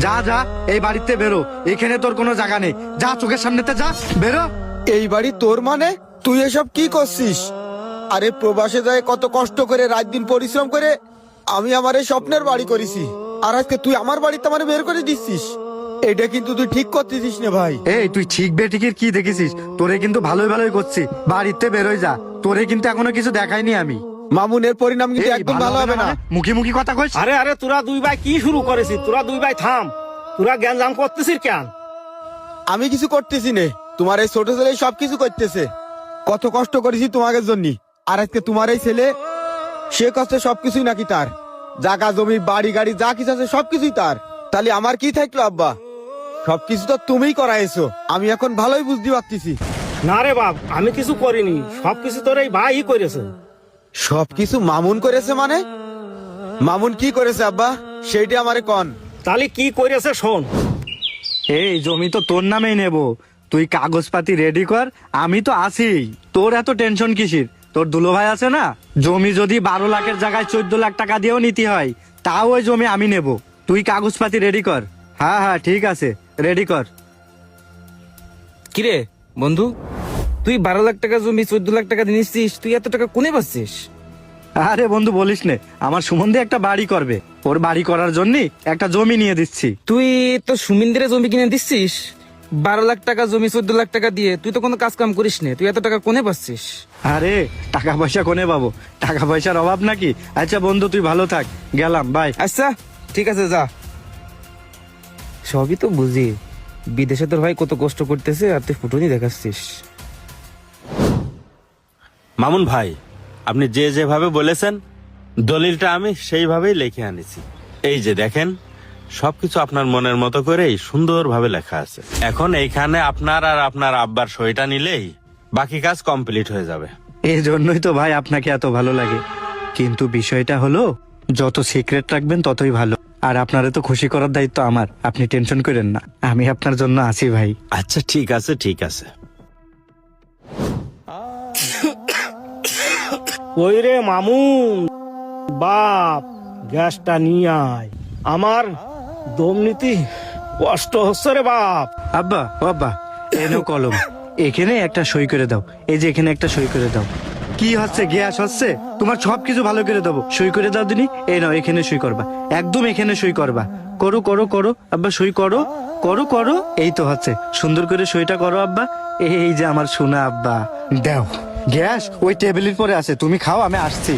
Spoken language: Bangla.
যা যা, এই বাড়িতে বেরো, এখানে তোর কোনো জায়গা নেই। যা, চোখের সামনেতে যা, বেরো। এই বাড়ি তোর মানে? তুই এসব কি করছিস? আরে প্রবাসে যায় কত কষ্ট করে রাত দিন পরিশ্রম করে আমি আমার এই স্বপ্নের বাড়ি করেছি, আর আজকে তুই আমার বাড়িতে আমার বের করে দিচ্ছিস। এটা কিন্তু তুই ঠিক করতেছিস না ভাই। এই তুই ঠিক বেঠিকের কি দেখেছিস? তোরে কিন্তু ভালোই ভালোই করছি, বাড়িতে বেরোয় যা। তোরে কিন্তু এখনো কিছু দেখাইনি আমি। মামুনের পরিণাম কিন্তু এই, একদম ভালো হবে না। মানে? মুখে মুখে কথা কইস। আরে আরে তোরা দুই ভাই কি শুরু করেছিস? তোরা দুই ভাই থাম, তোরা জ্ঞানজাম করতেছিস কেন? আমি কিছু করতেছি না, তোমার এই ছোট ছেলে সবকিছু করতেছে। কত কষ্ট করেছি তোমাদের জন্য, আর আজকে তোমার এই ছেলে সে কষ্টে সবকিছুই নাকি তার। জায়গা জমি বাড়ি গাড়ি যা কিছু আছে সবকিছুই তার। তাহলে আমার কি থাকলো আব্বা? সবকিছু তো তুমিই করাইছো, আমি এখন ভালোই বুঝতে পারতেছি। না রে বাপ, আমি কিছু করিনি, সবকিছু তোর এই ভাই করেছে। সবকিছু মামুন করেছে মানে? মামুন কি করেছে আব্বা, সেইটা আমারে কন। তাহলে কি করেছে শোন। এই জমি তো তোর নামেই নেব, তুই কাগজপাতি রেডি কর, আমি তো আছি। তোর এত টেনশন কিসির? তোর দুলো ভাই আছে না, জমি যদি 12 লাখের জায়গায় 14 লাখ টাকা দিয়েও নিতে হয়, তাও ওই জমি আমি নেব। তুই কাগজপাতি রেডি কর। হ্যাঁ হ্যাঁ ঠিক আছে, রেডি কর। কিরে বন্ধু, তুই 12 লাখ টাকা জমি 14 লাখ টাকা নিচ্ছিস, তুই এত টাকা কোনে পাচ্ছিস? আরে বন্ধু বলিস নে, আমার সুমন দিয়ে একটা বাড়ি করবে, ওর বাড়ি করার জন্য একটা জমি নিয়ে দিচ্ছি। তুই তো সুমিন্দিরে জমি কিনে দিচ্ছিস 12 লাখ টাকা জমি 14 লাখ টাকা দিয়ে, তুই তো কোনো কাজ কাম করিস না, তুই এত টাকা কোনে পাচ্ছিস? আরে টাকা পয়সা কোনে পাবো? টাকা পয়সার অভাব নাকি? আচ্ছা বন্ধু তুই ভালো থাক, গেলাম, বাই। আচ্ছা ঠিক আছে, যা। সবই তো বুঝি, বিদেশে তোর ভাই কত কষ্ট করতেছে আর তুই ফুটুনি দেখাচ্ছিস। মামুন ভাই, আপনি যেভাবে বলেছেন দলিলটা আমি সেইভাবেই লিখে আনিছি। এই যে দেখেন, সবকিছু আপনার মনের মতো করেই সুন্দরভাবে লেখা আছে। এখন এইখানে আপনার আর আপনার আব্বার সইটা নিলেই বাকি কাজ কমপ্লিট হয়ে যাবে। এই জন্যই তো ভাই আপনাকে এত ভালো লাগে। কিন্তু বিষয়টা হলো, যত সিক্রেট রাখবেন ততই ভালো। আর আপনারে তো খুশি করার দায়িত্ব আমার, আপনি টেনশন করেন না, আমি আপনার জন্য আছি ভাই। আচ্ছা ঠিক আছে, ঠিক আছে। ওই রে মামুন বাপ, গ্যাসটা নিয়ে আয়, আমার দম নিতে কষ্ট হচ্ছে রে বাপ। আব্বা ও আব্বা, এনো কলম, এখানে একটা সই করে দাও। এই যে এখানে একটা সই করে দাও। কি হচ্ছে, গ্যাস হচ্ছে? তোমার সবকিছু ভালো করে দেবো, সই করে দাও দিনি। এই নাও, এখানে সই করবা, একদম এখানে সই করবা। করো করো করো আব্বা, সই করো করো করো। এই তো হচ্ছে, সুন্দর করে সইটা করো আব্বা। এই যে আমার সোনা আব্বা, দাও। গ্যাস ওই টেবিলের পরে আছে, তুমি খাও, আমি আসছি।